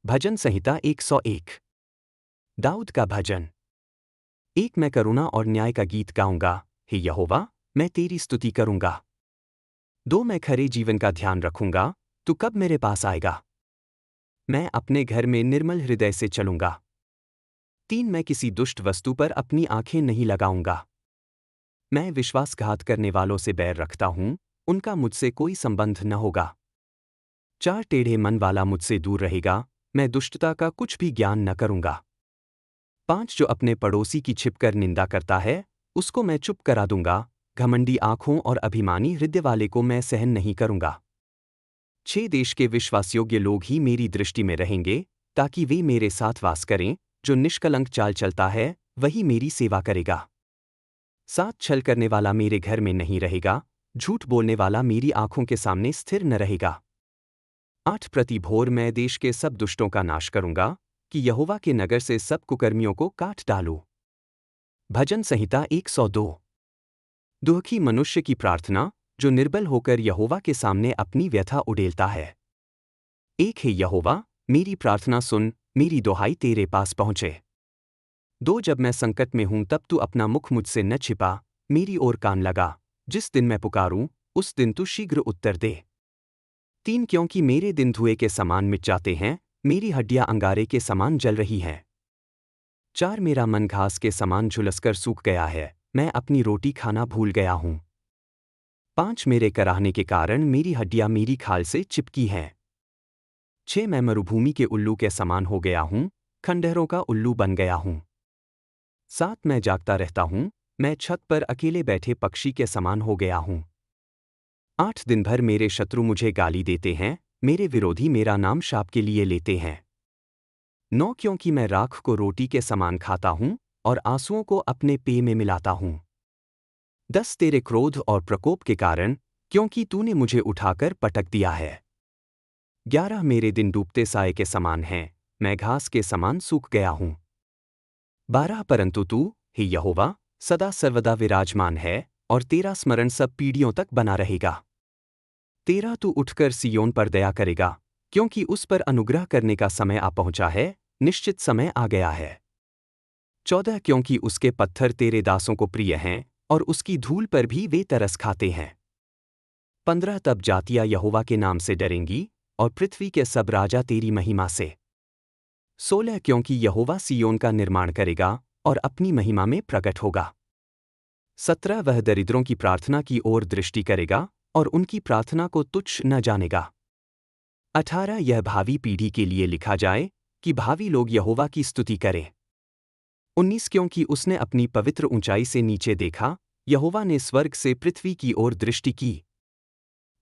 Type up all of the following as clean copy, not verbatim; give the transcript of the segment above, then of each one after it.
भजन संहिता 101। दाऊद का भजन। एक, मैं करुणा और न्याय का गीत गाऊंगा, हे यहोवा, मैं तेरी स्तुति करूंगा। 2, मैं खरे जीवन का ध्यान रखूंगा, तू कब मेरे पास आएगा। मैं अपने घर में निर्मल हृदय से चलूंगा। 3, मैं किसी दुष्ट वस्तु पर अपनी आंखें नहीं लगाऊंगा। मैं विश्वासघात करने वालों से बैर रखता हूं, उनका मुझसे कोई संबंध न होगा। 4, टेढ़े मन वाला मुझसे दूर रहेगा, मैं दुष्टता का कुछ भी ज्ञान न करूंगा। 5, जो अपने पड़ोसी की छिपकर निंदा करता है, उसको मैं चुप करा दूंगा, घमंडी आंखों और अभिमानी हृदय वाले को मैं सहन नहीं करूंगा। 6, देश के विश्वासयोग्य लोग ही मेरी दृष्टि में रहेंगे, ताकि वे मेरे साथ वास करें, जो निष्कलंक चाल चलता है, वही मेरी सेवा करेगा। 7, छल करने वाला मेरे घर में नहीं रहेगा, झूठ बोलने वाला मेरी आंखों के सामने स्थिर न रहेगा। 8, प्रति भोर मैं देश के सब दुष्टों का नाश करूंगा, कि यहोवा के नगर से सब कुकर्मियों को काट डालूं। भजन संहिता 102। दुखी मनुष्य की प्रार्थना, जो निर्बल होकर यहोवा के सामने अपनी व्यथा उड़ेलता है। 1, हे यहोवा, मेरी प्रार्थना सुन, मेरी दुहाई तेरे पास पहुंचे। 2, जब मैं संकट में हूं तब तू अपना मुख मुझसे न छिपा, मेरी ओर कान लगा, जिस दिन मैं पुकारूं, उस दिन तू शीघ्र उत्तर दे। 3, क्योंकि मेरे दिन धुएं के समान मिट जाते हैं, मेरी हड्डियां अंगारे के समान जल रही हैं। 4, मेरा मन घास के समान झुलसकर सूख गया है, मैं अपनी रोटी खाना भूल गया हूं। 5, मेरे कराहने के कारण मेरी हड्डियां मेरी खाल से चिपकी हैं। 6, मैं मरुभूमि के उल्लू के समान हो गया हूं, खंडहरों का उल्लू बन गया हूं। 7, मैं जागता रहता हूं, मैं छत पर अकेले बैठे पक्षी के समान हो गया हूं। 8, दिन भर मेरे शत्रु मुझे गाली देते हैं, मेरे विरोधी मेरा नाम शाप के लिए लेते हैं। 9, क्योंकि मैं राख को रोटी के समान खाता हूं, और आंसुओं को अपने पेय में मिलाता हूं। 10, तेरे क्रोध और प्रकोप के कारण, क्योंकि तूने मुझे उठाकर पटक दिया है। 11, मेरे दिन डूबते साए के समान हैं, मैं घास के समान सूख गया हूं। 12, परंतु तू, हे यहोवा, सदा सर्वदा विराजमान है, और तेरा स्मरण सब पीढ़ियों तक बना रहेगा। 13, तू उठकर सिय्योन पर दया करेगा, क्योंकि उस पर अनुग्रह करने का समय आ पहुंचा है, निश्चित समय आ गया है। 14, क्योंकि उसके पत्थर तेरे दासों को प्रिय हैं, और उसकी धूल पर भी वे तरस खाते हैं। 15, तब जातियां यहोवा के नाम से डरेंगी, और पृथ्वी के सब राजा तेरी महिमा से। 16, क्योंकि यहोवा सिय्योन का निर्माण करेगा, और अपनी महिमा में प्रकट होगा। 17, वह दरिद्रों की प्रार्थना की ओर दृष्टि करेगा, और उनकी प्रार्थना को तुच्छ न जानेगा। 18, यह भावी पीढ़ी के लिए लिखा जाए, कि भावी लोग यहोवा की स्तुति करें। 19, क्योंकि उसने अपनी पवित्र ऊंचाई से नीचे देखा, यहोवा ने स्वर्ग से पृथ्वी की ओर दृष्टि की।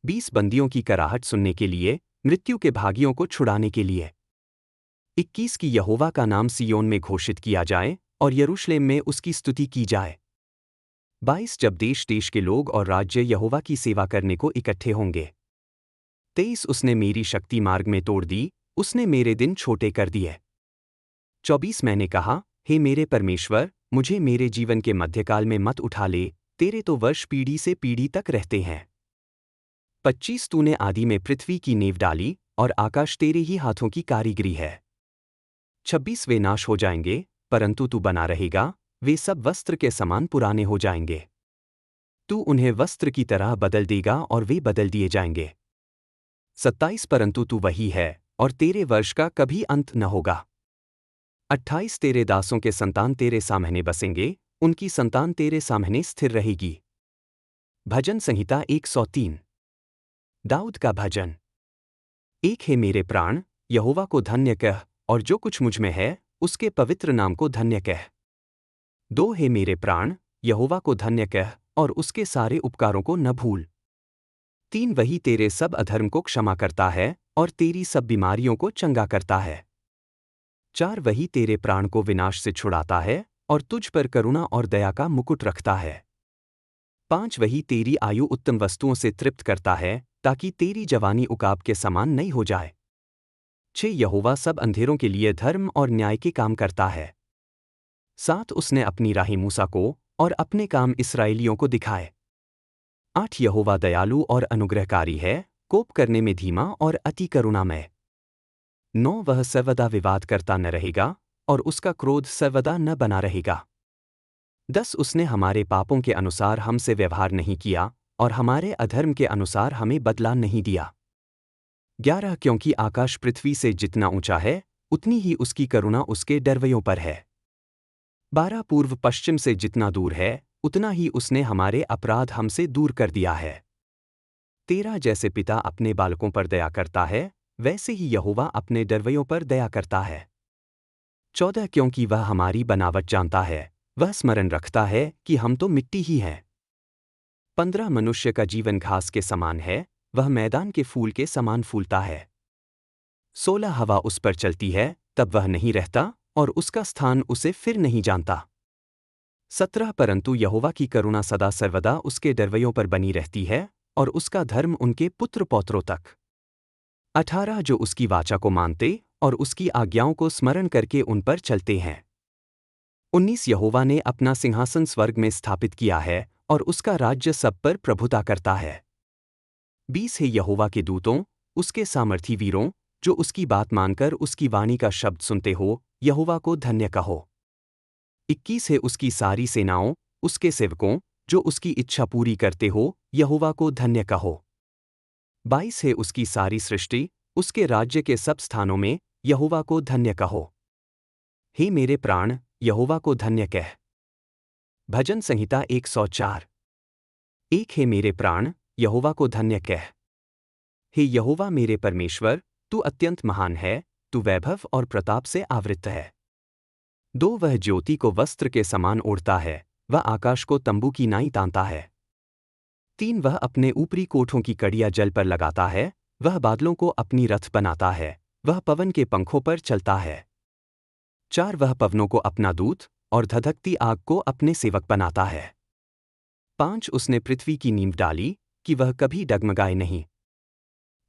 20, बंदियों की कराहट सुनने के लिए, मृत्यु के भागियों को छुड़ाने के लिए। 21, की यहोवा का नाम सिय्योन में घोषित किया जाए, और यरूशलेम में उसकी स्तुति की जाए। 22, जब देश देश के लोग और राज्य यहोवा की सेवा करने को इकट्ठे होंगे। 23, उसने मेरी शक्ति मार्ग में तोड़ दी, उसने मेरे दिन छोटे कर दिए। 24, मैंने कहा, हे मेरे परमेश्वर, मुझे मेरे जीवन के मध्यकाल में मत उठा ले, तेरे तो वर्ष पीढ़ी से पीढ़ी तक रहते हैं। 25, तूने आदि में पृथ्वी की नींव डाली, और आकाश तेरे ही हाथों की कारीगरी है। 26, वे नाश हो जाएंगे, परंतु तू बना रहेगा, वे सब वस्त्र के समान पुराने हो जाएंगे। तू उन्हें वस्त्र की तरह बदल देगा और वे बदल दिए जाएंगे। 27, परंतु तू वही है, और तेरे वर्ष का कभी अंत न होगा। 28, तेरे दासों के संतान तेरे सामने बसेंगे, उनकी संतान तेरे सामने स्थिर रहेगी। भजन संहिता 103। दाऊद का भजन। 1, हे मेरे प्राण, यहोवा को धन्य कह, और जो कुछ मुझ में है, उसके पवित्र नाम को धन्य कह। 2, हे मेरे प्राण, यहोवा को धन्य कह, और उसके सारे उपकारों को न भूल। 3, वही तेरे सब अधर्म को क्षमा करता है, और तेरी सब बीमारियों को चंगा करता है। 4, वही तेरे प्राण को विनाश से छुड़ाता है, और तुझ पर करुणा और दया का मुकुट रखता है। 5, वही तेरी आयु उत्तम वस्तुओं से तृप्त करता है, ताकि तेरी जवानी उकाब के समान नहीं हो जाए। 6, यहोवा सब अंधेरों के लिए धर्म और न्याय के काम करता है। 7, उसने अपनी राहें मूसा को, और अपने काम इस्राएलियों को दिखाए। 8, यहोवा दयालु और अनुग्रहकारी है, कोप करने में धीमा और अति करुणामय। 9 वह सर्वदा विवाद करता न रहेगा और उसका क्रोध सर्वदा न बना रहेगा। 10 उसने हमारे पापों के अनुसार हमसे व्यवहार नहीं किया और हमारे अधर्म के अनुसार हमें बदला नहीं दिया। 11 क्योंकि आकाश पृथ्वी से जितना ऊंचा है उतनी ही उसकी करुणा उसके डरवैयों पर है। 12 पूर्व पश्चिम से जितना दूर है उतना ही उसने हमारे अपराध हमसे दूर कर दिया है। 13 जैसे पिता अपने बालकों पर दया करता है वैसे ही यहोवा अपने डरवैयों पर दया करता है। 14 क्योंकि वह हमारी बनावट जानता है, वह स्मरण रखता है कि हम तो मिट्टी ही हैं। 15 मनुष्य का जीवन घास के समान है, वह मैदान के फूल के समान फूलता है। 16 हवा उस पर चलती है तब वह नहीं रहता और उसका स्थान उसे फिर नहीं जानता। 17 परंतु यहोवा की करुणा सदा सर्वदा उसके डरवैयों पर बनी रहती है और उसका धर्म उनके पुत्र पौत्रों तक। 18 जो उसकी वाचा को मानते और उसकी आज्ञाओं को स्मरण करके उन पर चलते हैं। 19 यहोवा ने अपना सिंहासन स्वर्ग में स्थापित किया है और उसका राज्य सब पर प्रभुता करता है। 20 है यहोवा के दूतों, उसके सामर्थी वीरों, जो उसकी बात मानकर उसकी वाणी का शब्द सुनते हो, यहोवा को धन्य कहो। 21 है उसकी सारी सेनाओं, उसके सेवकों, जो उसकी इच्छा पूरी करते हो, यहोवा को धन्य कहो। 22 है उसकी सारी सृष्टि, उसके राज्य के सब स्थानों में, यहोवा को धन्य कहो। हे मेरे प्राण, यहोवा को धन्य कह। भजन संहिता 104। 1 है मेरे प्राण, यहोवा को धन्य कह। हे यहोवा मेरे परमेश्वर, तू अत्यंत महान है, तू वैभव और प्रताप से आवृत है। 2 वह ज्योति को वस्त्र के समान ओढ़ता है, वह आकाश को तंबू की नाई तानता है। 3 वह अपने ऊपरी कोठों की कड़ियां जल पर लगाता है, वह बादलों को अपनी रथ बनाता है, वह पवन के पंखों पर चलता है। 4 वह पवनों को अपना दूत और धधकती आग को अपने सेवक बनाता है। 5 उसने पृथ्वी की नींव डाली कि वह कभी डगमगाए नहीं।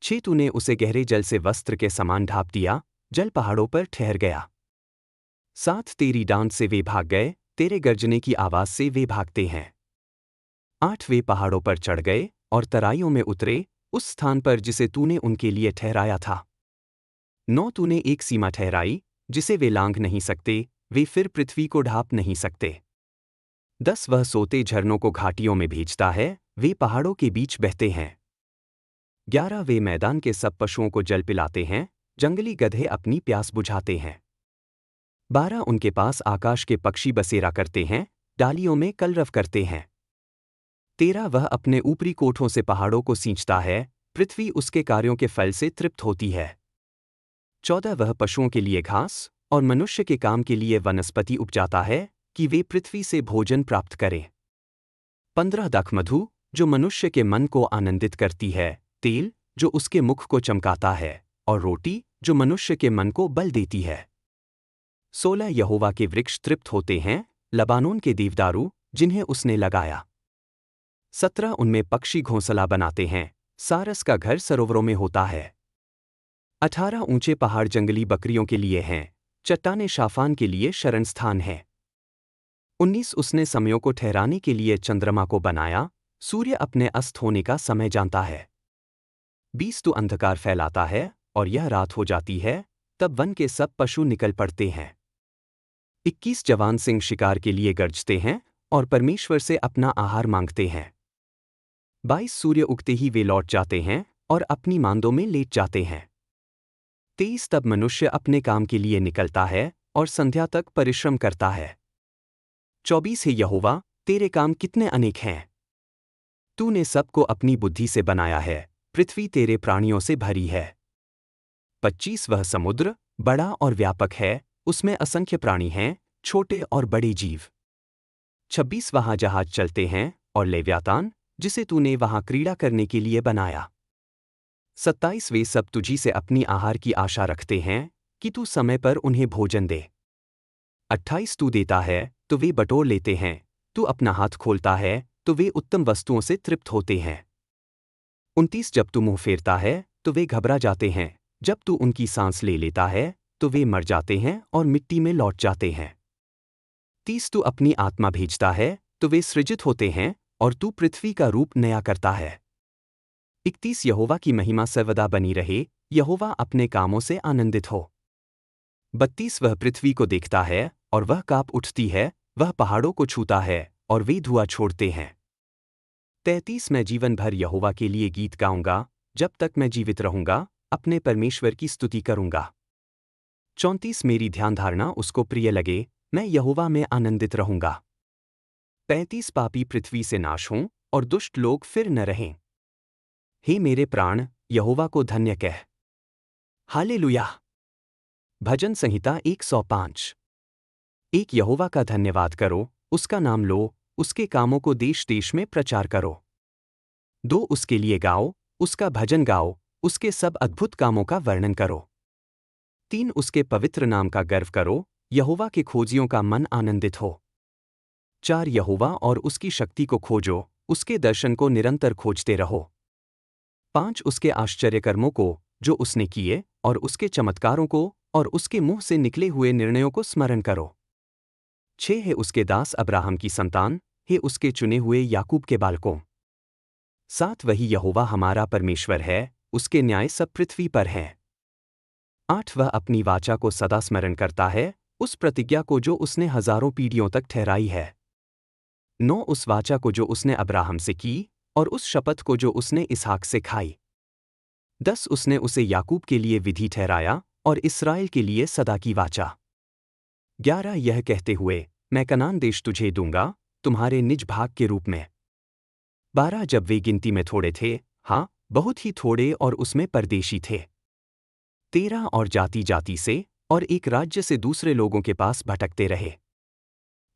6 तूने उसे गहरे जल से वस्त्र के समान ढाँप दिया, जल पहाड़ों पर ठहर गया। 7 तेरी डांट से वे भाग गए, तेरे गर्जने की आवाज से वे भागते हैं। 8 वे पहाड़ों पर चढ़ गए और तराइयों में उतरे, उस स्थान पर जिसे तूने उनके लिए ठहराया था। 9 तूने एक सीमा ठहराई, जिसे वे लांघ नहीं सकते, वे फिर पृथ्वी को ढाँप नहीं सकते। 10 वह सोते झरनों को घाटियों में भेजता है, वे पहाड़ों के बीच बहते हैं। 11 वे मैदान के सब पशुओं को जल पिलाते हैं, जंगली गधे अपनी प्यास बुझाते हैं। 12 उनके पास आकाश के पक्षी बसेरा करते हैं, डालियों में कलरव करते हैं। 13 वह अपने ऊपरी कोठों से पहाड़ों को सींचता है, पृथ्वी उसके कार्यों के फल से तृप्त होती है। 14 वह पशुओं के लिए घास और मनुष्य के काम के लिए वनस्पति उपजाता है, कि वे पृथ्वी से भोजन प्राप्त करें। 15 दाखमधु, जो मनुष्य के मन को आनंदित करती है, तेल, जो उसके मुख को चमकाता है, और रोटी, जो मनुष्य के मन को बल देती है। 16 यहोवा के वृक्ष तृप्त होते हैं, लबानोन के देवदारू, जिन्हें उसने लगाया। 17 उनमें पक्षी घोंसला बनाते हैं, सारस का घर सरोवरों में होता है। 18 ऊंचे पहाड़ जंगली बकरियों के लिए हैं, चट्टाने शाफान के लिए शरण स्थान है। 19 उसने समयों को ठहराने के लिए चंद्रमा को बनाया, सूर्य अपने अस्त होने का समय जानता है। 20 तो अंधकार फैलाता है और यह रात हो जाती है, तब वन के सब पशु निकल पड़ते हैं। 21 जवान सिंह शिकार के लिए गर्जते हैं और परमेश्वर से अपना आहार मांगते हैं। 22 सूर्य उगते ही वे लौट जाते हैं और अपनी मांदों में लेट जाते हैं। 23 तब मनुष्य अपने काम के लिए निकलता है और संध्या तक परिश्रम करता है। 24 हे यहोवा, तेरे काम कितने अनेक हैं। तूने सबको अपनी बुद्धि से बनाया है, पृथ्वी तेरे प्राणियों से भरी है। 25 वह समुद्र बड़ा और व्यापक है, उसमें असंख्य प्राणी हैं, छोटे और बड़े जीव। 26 वहाँ जहाज चलते हैं और लेव्यातान, जिसे तूने वहाँ क्रीड़ा करने के लिए बनाया। 27 वे सब तुझी से अपनी आहार की आशा रखते हैं, कि तू समय पर उन्हें भोजन दे। 28 तू देता है तो वे बटोर लेते हैं, तू अपना हाथ खोलता है तो वे उत्तम वस्तुओं से तृप्त होते हैं। 29 जब तू मुंह फेरता है तो वे घबरा जाते हैं, जब तू उनकी सांस ले लेता है तो वे मर जाते हैं और मिट्टी में लौट जाते हैं। 30 तू अपनी आत्मा भेजता है तो वे सृजित होते हैं और तू पृथ्वी का रूप नया करता है। 31 यहोवा की महिमा सर्वदा बनी रहे, यहोवा अपने कामों से आनंदित हो। 32 वह पृथ्वी को देखता है और वह काँप उठती है, वह पहाड़ों को छूता है और वे धुआं छोड़ते हैं। 33 मैं जीवन भर यहोवा के लिए गीत गाऊंगा, जब तक मैं जीवित रहूंगा, अपने परमेश्वर की स्तुति करूंगा। 34 मेरी ध्यानधारणा उसको प्रिय लगे, मैं यहोवा में आनंदित रहूंगा। 35 पापी पृथ्वी से नाश हों और दुष्ट लोग फिर न रहें। हे मेरे प्राण, यहोवा को धन्य कह। हालेलुया। भजन संहिता 105। एक यहोवा का धन्यवाद करो, उसका नाम लो, उसके कामों को देश देश में प्रचार करो। 2 उसके लिए गाओ, उसका भजन गाओ, उसके सब अद्भुत कामों का वर्णन करो। 3 उसके पवित्र नाम का गर्व करो, यहोवा के खोजियों का मन आनंदित हो। 4 यहोवा और उसकी शक्ति को खोजो, उसके दर्शन को निरंतर खोजते रहो। 5 उसके आश्चर्यकर्मों को, जो उसने किए, और उसके चमत्कारों को, और उसके मुंह से निकले हुए निर्णयों को स्मरण करो। 6 है उसके दास अब्राहम की संतान, हे उसके चुने हुए याकूब के बालकों। 7 वही यहोवा हमारा परमेश्वर है, उसके न्याय सब पृथ्वी पर हैं। 8 वह अपनी वाचा को सदा स्मरण करता है, उस प्रतिज्ञा को जो उसने हजारों पीढ़ियों तक ठहराई है। 9 उस वाचा को जो उसने अब्राहम से की, और उस शपथ को जो उसने इसहाक से खाई। 10 उसने उसे याकूब के लिए विधि ठहराया, और इस्राएल के लिए सदा की वाचा। 11 यह कहते हुए, मैं कनान देश तुझे दूंगा, तुम्हारे निज भाग के रूप में। 12 जब वे गिनती में थोड़े थे, हाँ, बहुत ही थोड़े और उसमें परदेशी थे। 13 और जाति जाति से, और एक राज्य से दूसरे लोगों के पास भटकते रहे।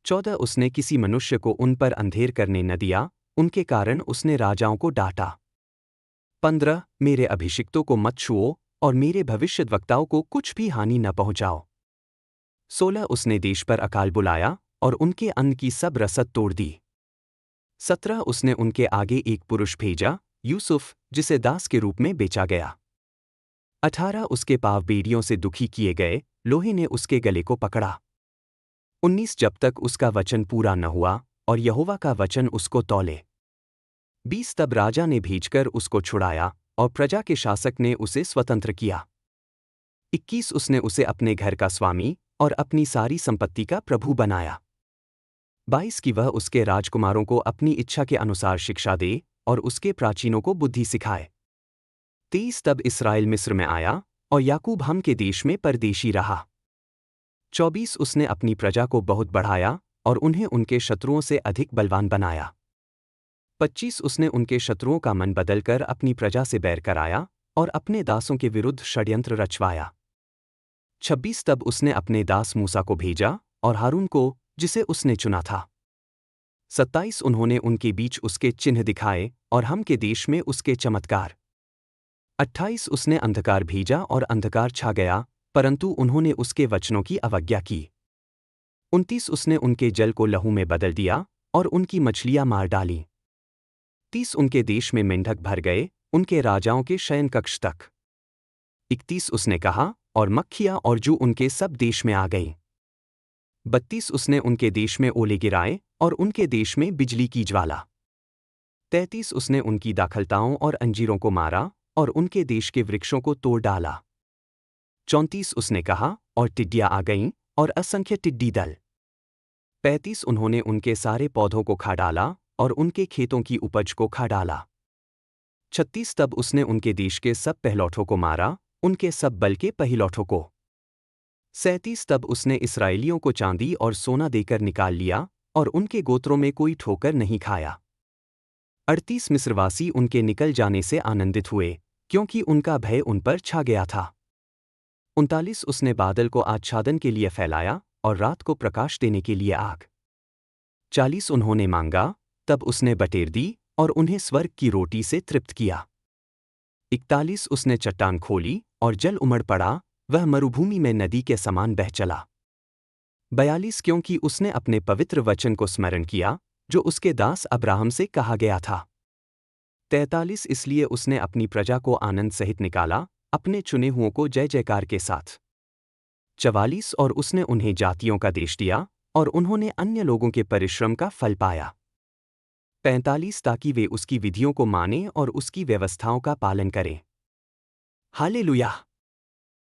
14 उसने किसी मनुष्य को उन पर अंधेर करने न दिया, उनके कारण उसने राजाओं को डांटा। 15 मेरे अभिषिक्तों को मत छुओ, और मेरे भविष्यद्वक्ताओं को कुछ भी हानि न पहुंचाओ। 16 उसने देश पर अकाल बुलाया, और उनके अन्न की सब रसद तोड़ दी। 17 उसने उनके आगे एक पुरुष भेजा, यूसुफ, जिसे दास के रूप में बेचा गया। 18 उसके पाँव बेड़ियों से दुखी किए गए, लोहे ने उसके गले को पकड़ा। 19 जब तक उसका वचन पूरा न हुआ, और यहोवा का वचन उसको तौले। 20 तब राजा ने भेजकर उसको छुड़ाया, और प्रजा के शासक ने उसे स्वतंत्र किया। 21 उसने उसे अपने घर का स्वामी, और अपनी सारी संपत्ति का प्रभु बनाया। 22 कि वह उसके राजकुमारों को अपनी इच्छा के अनुसार शिक्षा दे, और उसके प्राचीनों को बुद्धि सिखाए। 23 तब इस्राएल मिस्र में आया, और याकूब हम के देश में परदेशी रहा। 24 उसने अपनी प्रजा को बहुत बढ़ाया, और उन्हें उनके शत्रुओं से अधिक बलवान बनाया। 25 उसने उनके शत्रुओं का मन बदलकर अपनी प्रजा से बैर कराया, और अपने दासों के विरुद्ध षड्यंत्र रचवाया। 26 तब उसने अपने दास मूसा को भेजा, और हारून को, जिसे उसने चुना था। 27 उन्होंने उनके बीच उसके चिन्ह दिखाए, और हम के देश में उसके चमत्कार। 28 उसने अंधकार भेजा और अंधकार छा गया, परंतु उन्होंने उसके वचनों की अवज्ञा की। 29 उसने उनके जल को लहू में बदल दिया, और उनकी मछलियां मार डालीं। 30 उनके देश में मेंढक भर गए, उनके राजाओं के शयन कक्ष तक। 31 उसने कहा, और मक्खियां और जू उनके सब देश में आ गईं। 32 उसने उनके देश में ओले गिराए, और उनके देश में बिजली की ज्वाला। 33 उसने उनकी दाखलताओं और अंजीरों को मारा, और उनके देश के वृक्षों को तोड़ डाला। 34 उसने कहा, और टिड्डियां आ गईं, और असंख्य टिड्डी दल। 35 उन्होंने उनके सारे पौधों को खा डाला, और उनके खेतों की उपज को खा डाला। 36 तब उसने उनके देश के सब पहलौठों को मारा, उनके सब बल के पहिलौठों को। 37 तब उसने इस्राएलियों को चांदी और सोना देकर निकाल लिया, और उनके गोत्रों में कोई ठोकर नहीं खाया। 38 मिस्रवासी उनके निकल जाने से आनंदित हुए, क्योंकि उनका भय उन पर छा गया था। 39 उसने बादल को आच्छादन के लिए फैलाया, और रात को प्रकाश देने के लिए आग। 40 उन्होंने मांगा, तब उसने बटेर दी, और उन्हें स्वर्ग की रोटी से तृप्त किया। 41 उसने चट्टान खोली, और जल उमड़ पड़ा, वह मरुभूमि में नदी के समान बह चला। 42 क्योंकि उसने अपने पवित्र वचन को स्मरण किया, जो उसके दास अब्राहम से कहा गया था। 43 इसलिए उसने अपनी प्रजा को आनंद सहित निकाला, अपने चुने हुओं को जय जयकार के साथ। 44 और उसने उन्हें जातियों का देश दिया, और उन्होंने अन्य लोगों के परिश्रम का फल पाया। 45 ताकि वे उसकी विधियों को मानें और उसकी व्यवस्थाओं का पालन करें। हालेलुया।